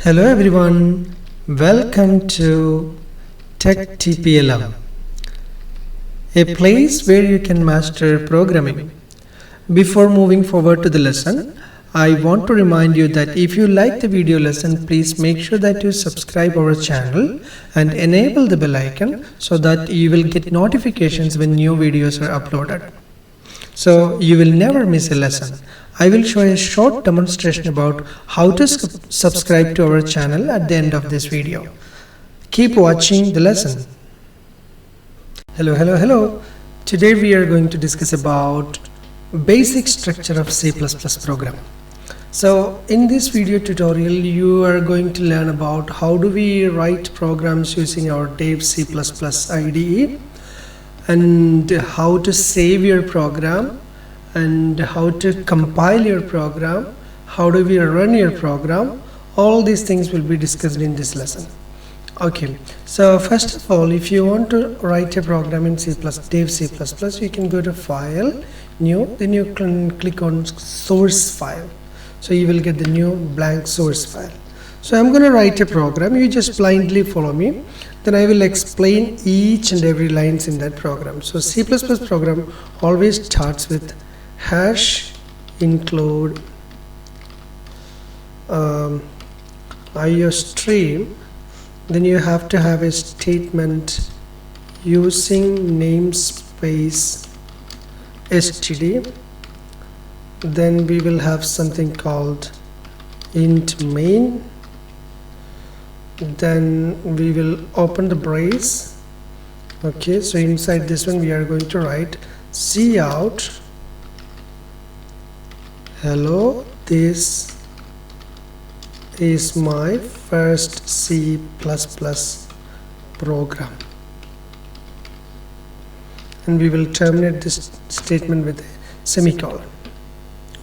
Hello everyone, welcome to Tech TPLM, a place where you can master programming. Before moving forward to the lesson, I want to remind you that if you like the video lesson, please make sure that you subscribe our channel and enable the bell icon so that you will get notifications when new videos are uploaded. So you will never miss a lesson. I will show a short demonstration about how to subscribe to our channel at the end of this video. Keep watching the lesson. Hello. Today we are going to discuss about basic structure of C++ program. So in this video tutorial you are going to learn about how do we write programs using our Dev C++ IDE, and how to save your program, and how to compile your program, how do we run your program. All these things will be discussed in this lesson. Okay, so first of all, if you want to write a program in Dev C++, you can go to File, New, then you can click on Source File. So you will get the new blank source file. So I'm going to write a program. You just blindly follow me. Then I will explain each and every lines in that program. So C++ program always starts with hash include IOStream. Then you have to have a statement using namespace std. Then we will have something called int main. Then we will open the brace. Okay, so inside this one we are going to write cout hello, this is my first C++ program, and we will terminate this statement with a semicolon.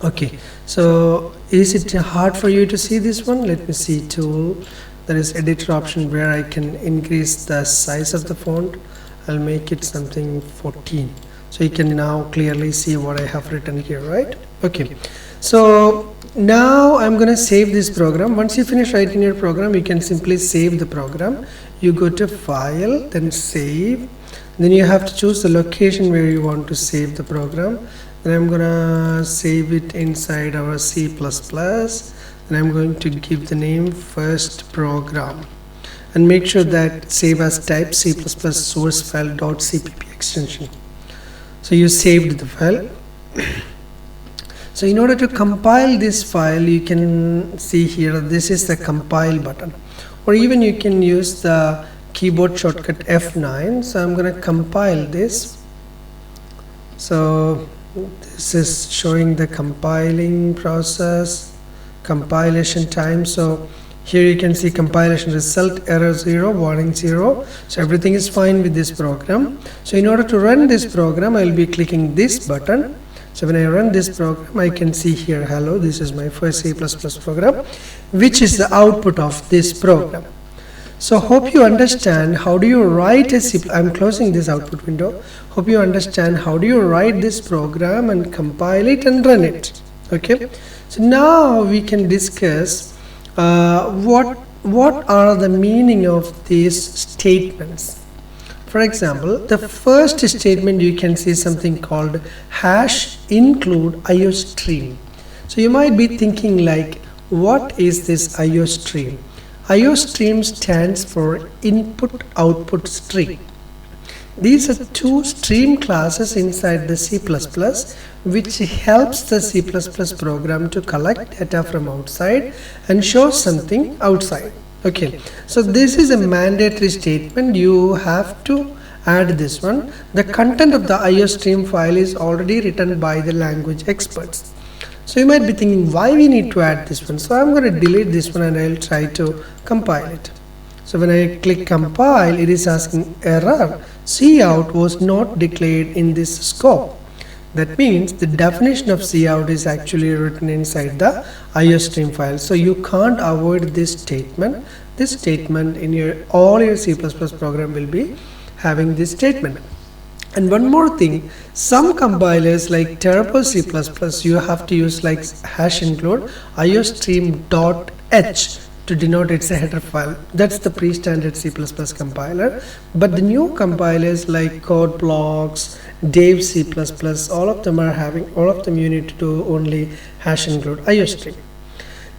Okay, so is it hard for you to see this one? Let me see. Tool, there is editor option where I can increase the size of the font. I'll make it something 14, so you can now clearly see what I have written here, right? Okay, so now I'm gonna save this program. Once you finish writing your program, you can simply save the program. You go to File, then Save. Then you have to choose the location where you want to save the program. Then I'm gonna save it inside our C++, and I'm going to give the name first program, and make sure that save as type C++ source file .cpp extension. So you saved the file. So in order to compile this file, you can see here this is the compile button, or even you can use the keyboard shortcut F9. So I'm going to compile this. So this is showing the compiling process, compilation time. So here you can see compilation result error 0, warning 0. So everything is fine with this program. So in order to run this program, I'll be clicking this button. So when I run this program, I can see here, hello, this is my first C++ program, which is the output of this program. So hope you understand how do you write a C++. I'm closing this output window. Hope you understand how do you write this program and compile it and run it. Okay. So now we can discuss what are the meaning of these statements. For example, the first statement, you can see something called hash include IOStream. So you might be thinking like, what is this IOStream? IOStream stands for input output stream. These are two stream classes inside the C++, which helps the C++ program to collect data from outside and show something outside. Okay, so this is a mandatory statement. You have to add this one. The content of the IOStream file is already written by the language experts. So you might be thinking why we need to add this one. So I'm going to delete this one and I'll try to compile it. So when I click compile, it is asking error, cout was not declared in this scope. That means the definition of cout is actually written inside the IOStream file. So you can't avoid this statement. This statement in all your C++ program will be having this statement. And one more thing, some compilers like Turbo C++, you have to use like hash include iostream.h to denote it's a header file. That's the pre-standard C++ compiler. But the new compilers like Code Blocks, Dave C++, all of them you need to do only hash include IOString.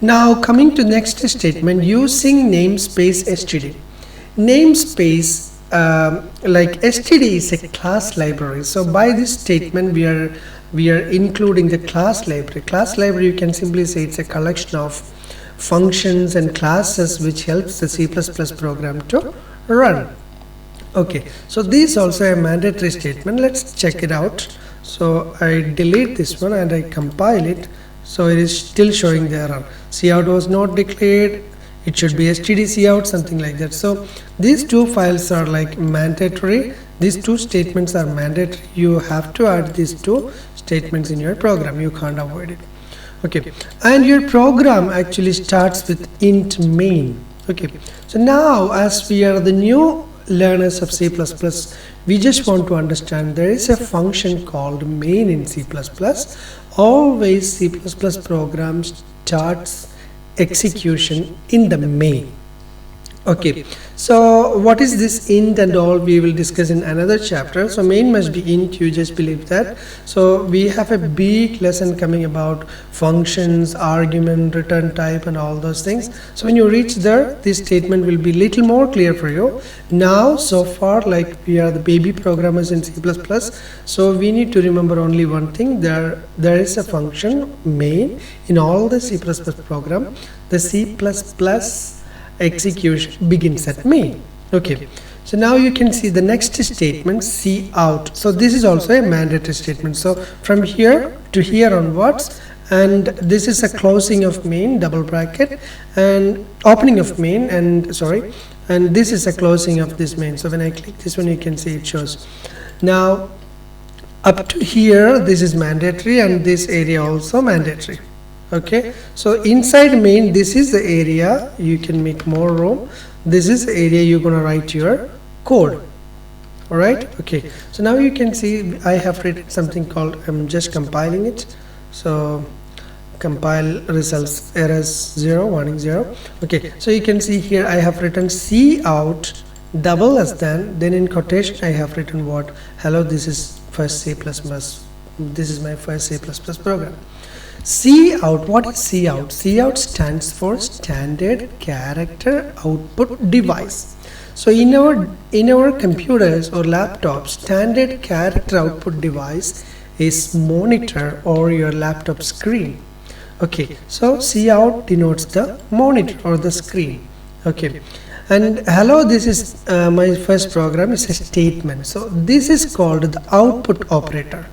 Now coming to next statement, using namespace std. Namespace like std is a class library. So by this statement we are including the class library. Class library, you can simply say it's a collection of functions and classes which helps the C++ program to run. Okay, so this is also a mandatory statement. Let's check it out. So I delete this one and I compile it. So it is still showing the error. Cout was not declared. It should be std cout, something like that. So these two files are like mandatory. These two statements are mandatory. You have to add these two statements in your program. You can't avoid it. Okay, and your program actually starts with int main. Okay, so now as we are the new learners of C++, we just want to understand there is a function called main in C++. Always C++ program starts execution in the main. Okay, so what is this int and all, we will discuss in another chapter. So main must be int, you just believe that. So we have a big lesson coming about functions, argument, return type and all those things. So when you reach there, this statement will be little more clear for you. Now so far, like we are the baby programmers in C++, so we need to remember only one thing. There is a function main in all the C++ program. The C++ execution begins at main. Okay, so now you can see the next statement, cout. So this is also a mandatory statement. So from here to here onwards, and this is a closing of main, double bracket, and opening of main, and sorry, and this is a closing of this main. So when I click this one, you can see it shows. Now up to here, this is mandatory, and this area also mandatory. Okay, so inside main, this is the area you can make more room. This is the area you're going to write your code. All right, okay, so now you can see I have written something called, I'm just compiling it. So compile results errors 0, warning 0. Okay, so you can see here I have written cout double as then in quotation I have written what, hello, this is first C++, this is my first C++ program. Cout, what is cout? Cout stands for standard character output device. So in our computers or laptops, standard character output device is monitor or your laptop screen. Okay, so cout denotes the monitor or the screen. Okay, and hello, this is my first program, is a statement. So this is called the output operator.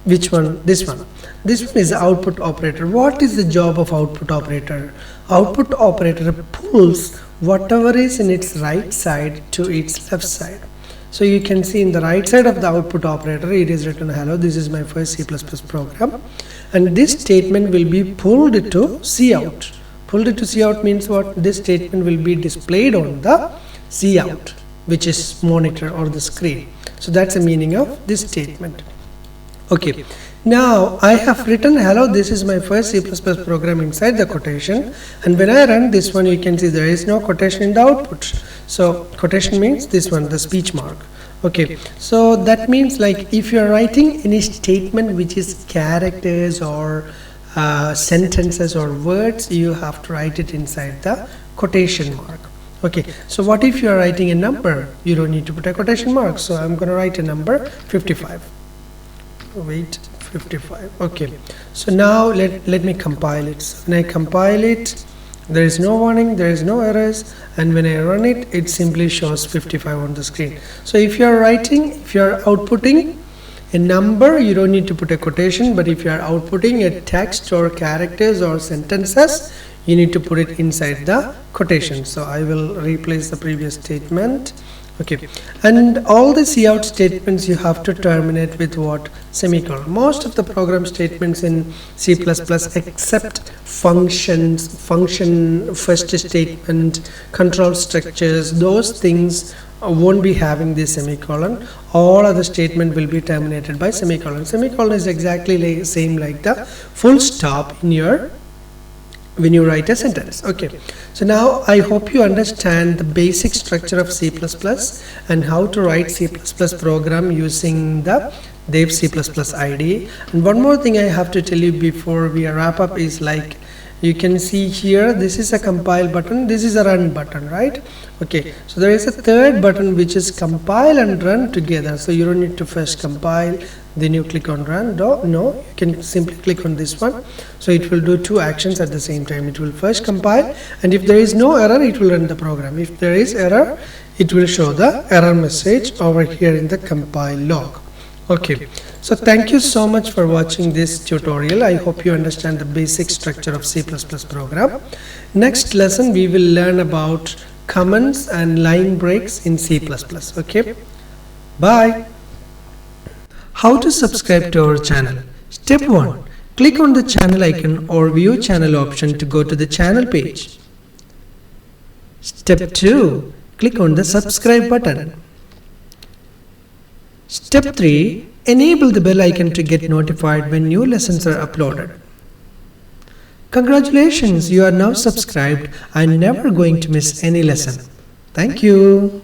Which one? This one. This one is the output operator. What is the job of output operator? Output operator pulls whatever is in its right side to its left side. So you can see in the right side of the output operator, it is written, hello, this is my first C++ program, and this statement will be pulled to cout. Pulled to cout means what? This statement will be displayed on the cout, which is monitor or the screen. So that's the meaning of this statement. Okay, now I have written, hello, this is my first C++ program inside the quotation, and when I run this one, you can see there is no quotation in the output. So quotation means this one, the speech mark. Okay, so that means like if you are writing any statement which is characters or sentences or words, you have to write it inside the quotation mark. Okay, so what if you are writing a number? You don't need to put a quotation mark. So I'm going to write a number 55. Wait, 55. Okay, so now let me compile it. So when I compile it, there is no warning, there is no errors, and when I run it, it simply shows 55 on the screen. So if you are outputting a number, you don't need to put a quotation, but if you are outputting a text or characters or sentences, you need to put it inside the quotation. So I will replace the previous statement. Okay, and all the cout statements you have to terminate with what? Semicolon. Most of the program statements in C++ except functions, function first statement, control structures, those things won't be having this semicolon. All other statement will be terminated by semicolon. Semicolon is exactly same like the full stop in your when you write a sentence. Okay, so now I hope you understand the basic structure of C++ and how to write C++ program using the Dev C++ IDE. And one more thing I have to tell you before we wrap up is, like, you can see here, this is a compile button, this is a run button, right? Okay, so there is a third button which is compile and run together. So you don't need to first compile, then you click on run. No, you can simply click on this one. So it will do two actions at the same time. It will first compile, and if there is no error, it will run the program. If there is error, it will show the error message over here in the compile log. Okay, so thank you so much for watching this tutorial. I hope you understand the basic structure of C++ program. Next lesson we will learn about comments and line breaks in C++. Okay, bye. How to subscribe to our channel? Step 1. Click on the channel icon or view channel option to go to the channel page. Step 2. Click on the subscribe button. Step 3. Enable the bell icon to get notified when new lessons are uploaded. Congratulations, you are now subscribed and never going to miss any lesson. Thank you.